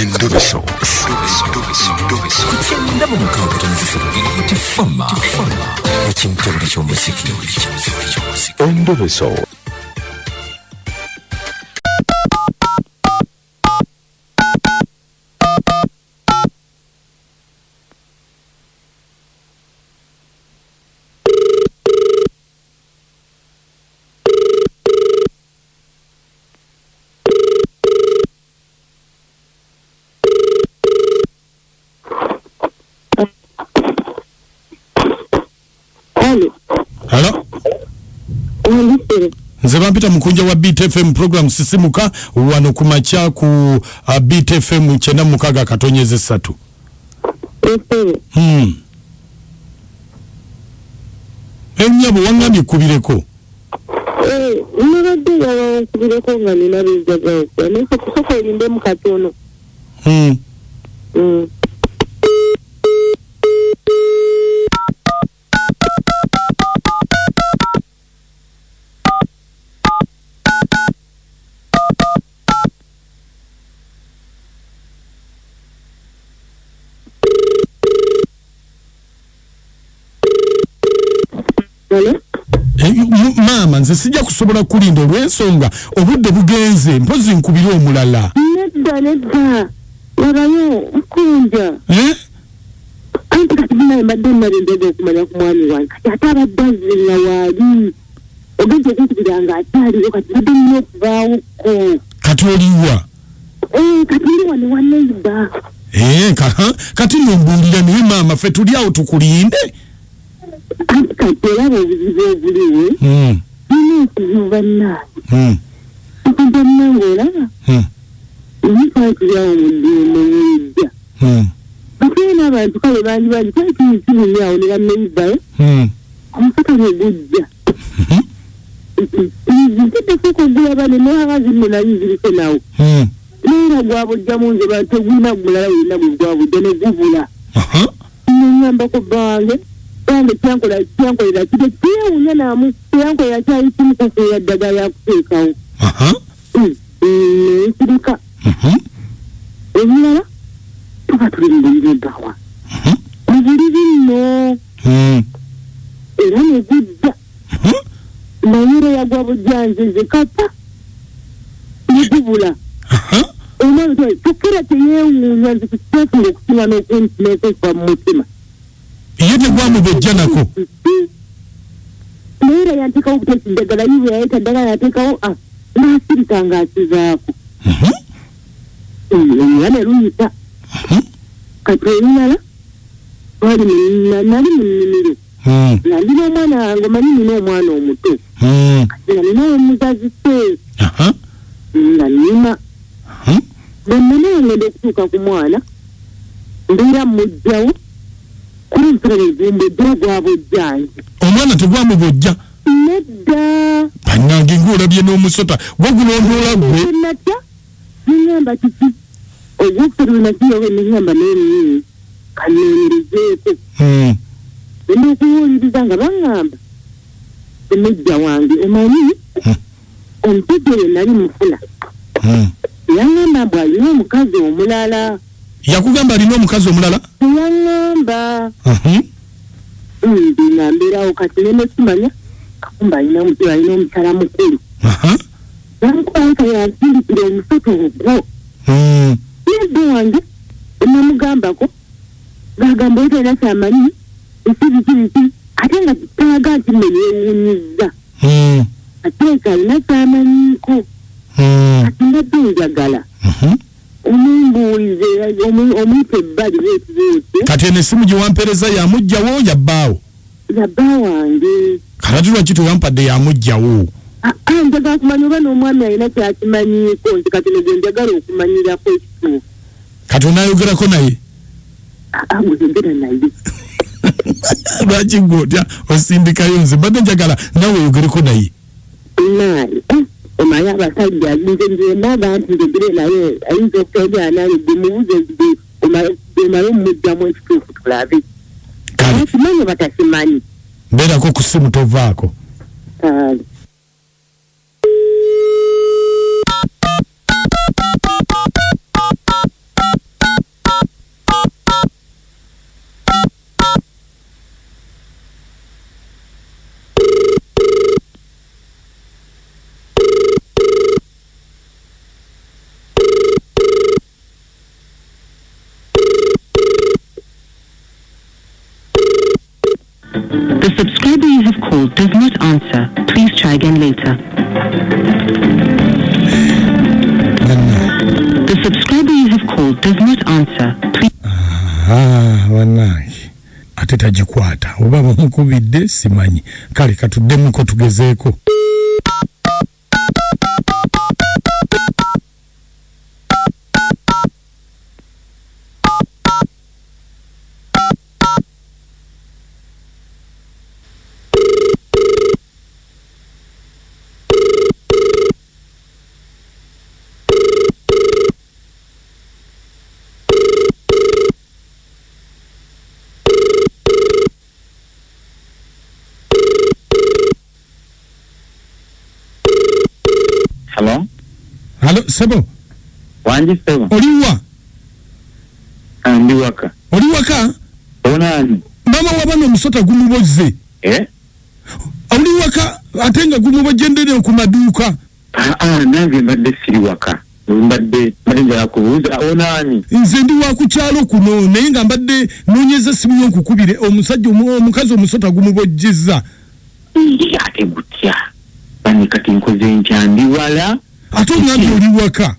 Endoveso. Kutenda mu mukaaga tifama. Ekintu eky'omuziki. Endoveso. Nze bampita mukunja wa BTFM program sisimuka wano kumacha ku BTFM chena mukaga katonyeze 3. Enyabo wangani kubireko. Nabadde yaba kubireko nga nina bizaga. Nesa kusoko elinde mu katono. Mama nze sijja kusobola kulinda olw'ensonga obudde bugenze mpozi nkubira omulala. Nedda warayo mkunja anti kati bina mbadde nalindege okumanya ku mwami wange kati ate abadde azzinga waali ogenze okunkubira nga akyaliwo kati badde nnyo okuvaawo kati oliwa kati ndi wano wa neiba kati nombuulira naye maama ffe tuli awo tukulinde anti kati olaba obuzibu obuliwo nina ekizibu bannange okunja munange olaba nitwakiryawo mu ddiimo nyejja bateye n'abantu kale bangi twakiyisibunyawo ne banneibayo omusakale ogujja ziteddefuuka ogula bane n'abazi nno nayo ziriko nawo neera gwabujjamu nze bategulina gulala olina bwe gwabujja ne gubula nenyambako bange kyankolera kite kyewunya namu kyankolera kyali kimukufuera ddagala yakuteekawo nsirika ebirala tuba tulindiriza ebbawa mubuliri nno era negujja naye era yagwa bujjanzize kapa negubula omwana tukira teyewuunya nzi kukiteefunga okusinga n'okuntineekwekuba mu mutima ye tegwamubojja nako naye era yanteekawo okuteeka eddagala yiwe yayeta ddagala yateekawo n'asirika ng'asizaako era ne luyita kati olulala nali mu nnimiro nga ndina omwana wange omanyi nina omwana omuto kati nga nina omugazi se nga nnima bonna naye ngenda okutuuka ku mwana mbeera mujjawo kuri nsira nezimbe ddala gwabojjange omwana tegwamubojja nedda bannange ng'olabye n'omusota gwogulondoola gwe natya neŋŋamba kiki ogwokusatu nakiyowe neŋŋamba n'emini kaneenerezeeko enda okuwuliriza nga baŋŋamba emejja wange omanyi omusajja nali mufuna yaŋŋamba mbu alina omukazi omulala. Yakugamba alina omukazi omulala? Yaŋŋamba nga mbeerawo kati nenesimanya kakumba alina omukyala mukulu nankubaaka yansindikira omusota ogwo nedda wange enamugambako gagamba oyo talina kyamanyi ekibikibiki ate nga talaga nti nno yeewuunyizza ate alina kyamanyiiko kati mbadde njagala omumbuulize omuyita ebbali bwekibwekye kati eno essimu gye wampeereza yamugjawo yabbaawo wange kati lwaki tewampadde yamugjawo njagala kumanya oba n'omwami alina kyakimanyiiko nti kati negwe njagala okumanyirako ekituufu kati onaayogerako naye gweyogera naye lwaki gwotya osindikayo nze mbadde njagala nawe oyogereko naye naye omanyi abasajja nze naga nti njogere naye ayinza okutogera naye gwemubuze omale omumugjamu ekituufu tulabe akimanyi batakimanyi mbeerako ku ssimu tovaako The subscriber you have called does not answer. Please try again later. The subscriber you have called does not answer. Please. Wanangi. Ate tajikwata. Obaba mukubidde simanyi. Kale katuddemuko tugezeeko. Hello, Sebo. Wanji Sebo. Oliwa. Ndi waka. Oliwaka? Onani. Mama wabano musota gumuboze. Oliwaka atenga gumubojendere okumaduuka. Nange mbadde siri waka. Mbadde njala kubuuza onani. Nze ndi wa ku kyalo kuno naye nga mbadde noonyeza simu yonkukubire omusajja omukazi omusota gumubojjezza. Ate gutya. Bani kati nkoze nkyandi wala. Ate ongambye oli waka.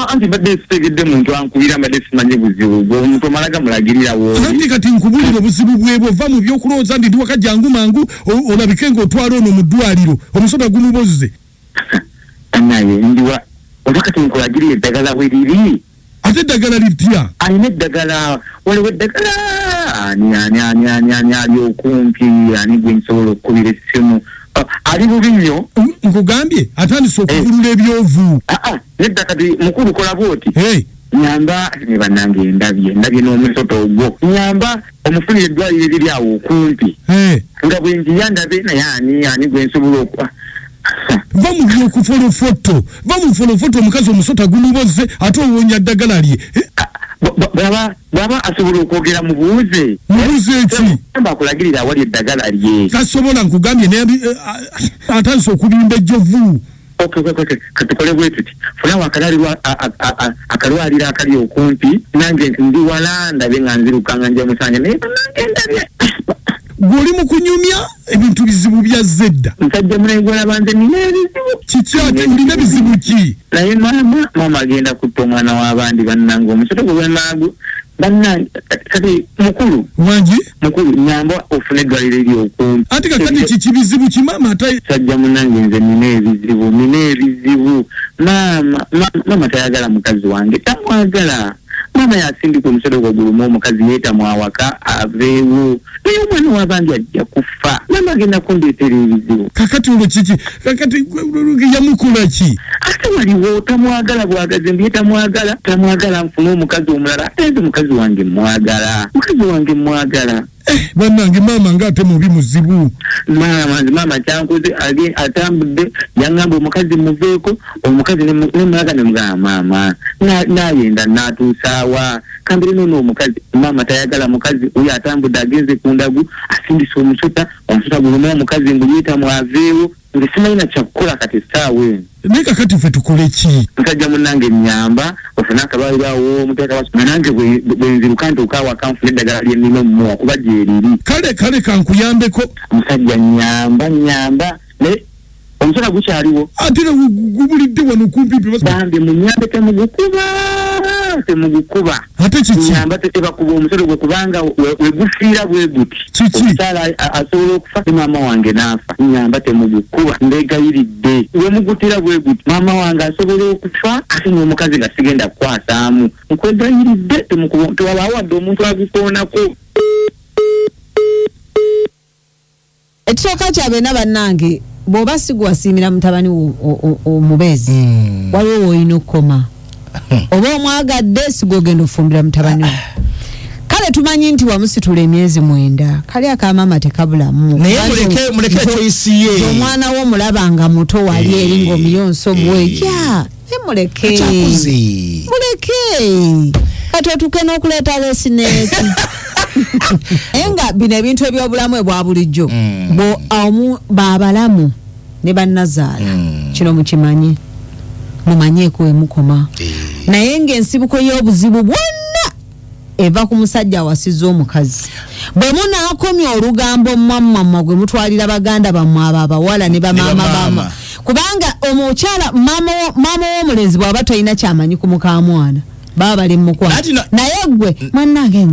Anti mbadde sitegedde muntu ankubira mbadde simanyi buzibu omuntu omalaga mulagirira wooli. Anti kati nkubulira obuzibu bwebwo va mu byokulowooza ndi waka jangu mangu olabike ng'otwala ono mu ddwaliro omusota gumubozze. Naye ndiwa olwakati nkulagirira eddagala we liri. Ate eddagala litya? Alina eddagala waliwo eddagala ani ali okumpi ani gwe nsobola okukubira essimu. Ali bubi nnyo. Nkugambye atandise okuvulula ebyovu. Nedda kati mukulu kola bwoti. Nyamba ne bannange ndabye n'omusoto ogwo. Nyamba omufunire eddwaliro eriri awo okumpi. Nga bwe njiya ndabe naye ani gwe nsobola okuba. Va mu byokufolofoto. Va mu folofoto omukazi omusota gumuboze ate owonya ddagala lye. Bwaba asobola okwogera mubuuze. Mubuuze ki? Amba akulagirira awali eddagala lye. Tasobola nkugambye naye atandise okubimba ejjovu. Katukole bwe tuti funa akalwaliro akali okumpi nange ndi wala ndabe nga nzirukanga nja musanja naye ndabye gwoli mu kunyumya ebintu bizibu bya zedda. Nsajja munayigwala banze nina ebizibu. Kiki ate ulina bizibu ki? Naye mama agenda kutta omwana w'abandi bannange omusota gwe bwenaagu bannange kati mukulu. Wangi? Mukulu nyamba ofune eddwaliro eri okumpi. Ate kakati kiki bizibu ki mama ate? Sajja munange nze nina ebizibu. Mama tayagala mukazi wange tamwagala. Mama yasindika omusolo gwa gulumu omukazi yeetamwa awaka aveewo naye omwana w'abandi ajja kufa. Mama agenda kundeetera ebizibu. Kakati olwo kiki? Kakati yamukola ki? Ate waliwo tamwagala bwagaze mbi tamwagala nfune omukazi omulala ate nze mukazi wange mwagala. Bannange mama ng'ate mubi muzibu. Mama kyankoze atambudde yaŋŋamba omukazi muveeko omukazi nemulaga nemugamba mama nayenda n'atuusaawa kambire nono omukazi mama tayagala mukazi oyo atambudde agenze ku ndagu asindisa omusota guluma omukazi nguliyita mwaveewo nge simalina kyakukola kati essaawa eno. Naye kakati ffe tukole ki? Nsajja munnange nnyamba ofune akabalirawo omuteeka nga nange bwe nziruka ntuukaawa kanfuna eddagala lyennina omumuwa kuba gyeriri. Kale kankuyambeko. Omusajja nnyamba naye omusota gukyaliwo. Ate gubulidde wano kumpi bambi munyambe temugukuba. Ate kiki? Nyamba tebakuba omusota gwe kubanga wegufiira bwe guti. Kiki? Omukyala asobola okufa ne maama wange n'afa. Nyamba temugukuba ndeegayiridde. We mugutira bwe guti maama wange asobola okufa ate n'omukazi nga sigenda kukwasaamu. Nkwegayiridde tewabaawo wadde omuntu agukoonako. Ekisooka kyabe n'abannange bw'oba sigwasiimira mutabani omubeezi waliwo woolina okukoma oba omwagadde sigwogenda ofumbira mutabani we. Kale tumanyi nti wamusitula emyezi 9 kali akamama tekabulamu naye muleke choice ye omwana wo mulabanga muto wali eri ng'omuyonso gwe muleke kati otuke n'okuleeta lesineki enga bino ebintu ebyobulamu ebwa bulijjo babalamu ne bannazaala kino mukimanyi mumanyeeko emukoma naye ng'ensibuko y'obuzibu bwonna eva ku musajja awasizza omukazi bwe munaakomya olugambo mwammamma gwe mutwalira baganda bammwe abo abawala ne bamaama kubanga omukyala maama w'omulenzi bw'aba talina kyamanyi ku mukamwana baba bali mukwa naye gwe mwanange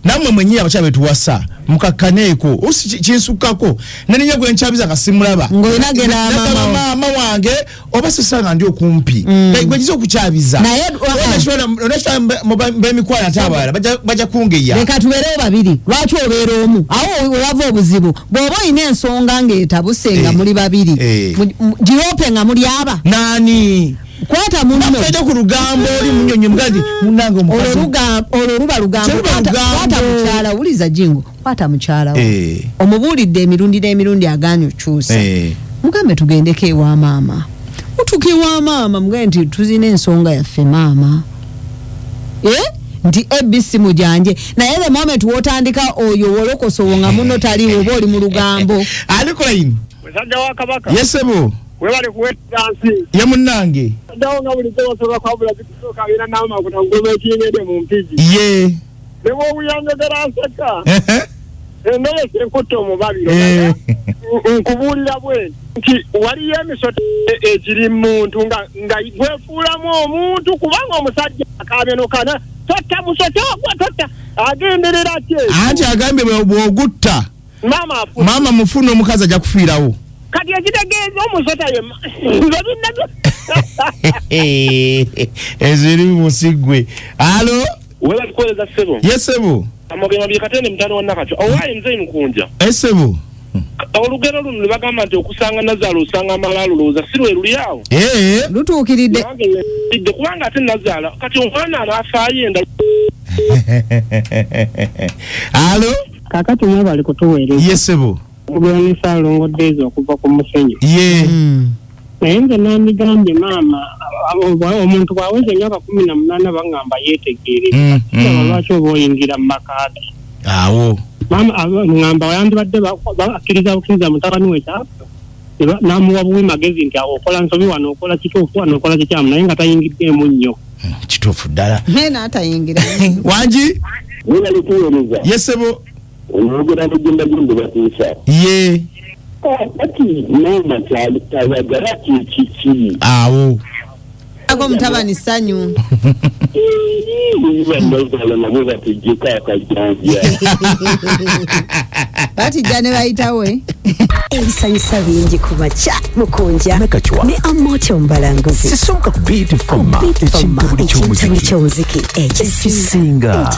namwe mwenyewe abakyala betuwasa mukakkaneeko kinsukako naninya gwe nkyabiza kasimulaba ng'oyinagera maama wange oba sisanga ndi okumpi gwe nyiza okukyabiza naye b'emikwano ate abalala bajja kungeya leka tubeerewo babiri lwaki obeera omu awo wewava obuzibu bw'oba olina ensonga ng'etabuse nga muli babiri girope nga muli aba nani kwata munno bakede ku lugambo oli munyonyo mugandi munange omukazi olwo luba lugambo kwata mukyala uliza jingo kwata mukyala omubuulidde emirundi agaanyi okyusa mugambe tugendeko ewa maama mutuuka ewa maama mugambe nti tuzina ensonga yaffe maama nti ABC mujanje naye the moment wotandika oyo wolokoso wonga muno taliwo oba oli mu lugambo aliko line musajja wa kabaka yesebo webale kuwetansi ye munnange dawo nga buli osobola kwabula bikusoka bina nama kutangoma ekiyengede mu mpigi ye bebo buyangagala asaka endoye senkoto omubabiro nkubuulira bwe nti waliyo emisoto egiri muntu nga gwefuulamu omuntu kubanga omusajja akabenokana totta musoto ogwa totta agenderera ki anti agambye bw'ogutta maama mufuna omukazi ajja kufiirawo kati ekitegeeza omusota eziri musigwe alo weba tukoleza sebo yesebo amagema byekatene mutano wa nakacho owaye nze mukunja esebo olugero luno libagamba nti okusanga Nazaala osanga amalalo looza sirwe luliawo lutuukiridde kubanga ate Nazaala kati omwana anafaayo enda alo kakati mwe bali kutuweereza yesebo okubulanisa alongodde ezo okuva ku musenyu naye nze nandigambye maama omuntu bwaweza emyaka 18 bangamba yeetegeereza lwaki oba oyingira mu makaati awo maama ngamba yandibadde bakkiriza mutabani we kyapa n'amuwa buwi magezi nti okola nsobi wano okola kituufu wano okola kikyamu naye nga tayingiddeemu nnyo kituufu ddala n'atayingira wangi lituweereza yesebo oyogera n'egenda gindi batuusa ye kati maama tayagala kiki awo ako mutabani ssanyu batijja ne bayitawe ebisanyusa bingi ku makya mukunja ne Amoto Mbalangozi sisonka ku Beat FM ekintu buli ky'omuziki ekisinga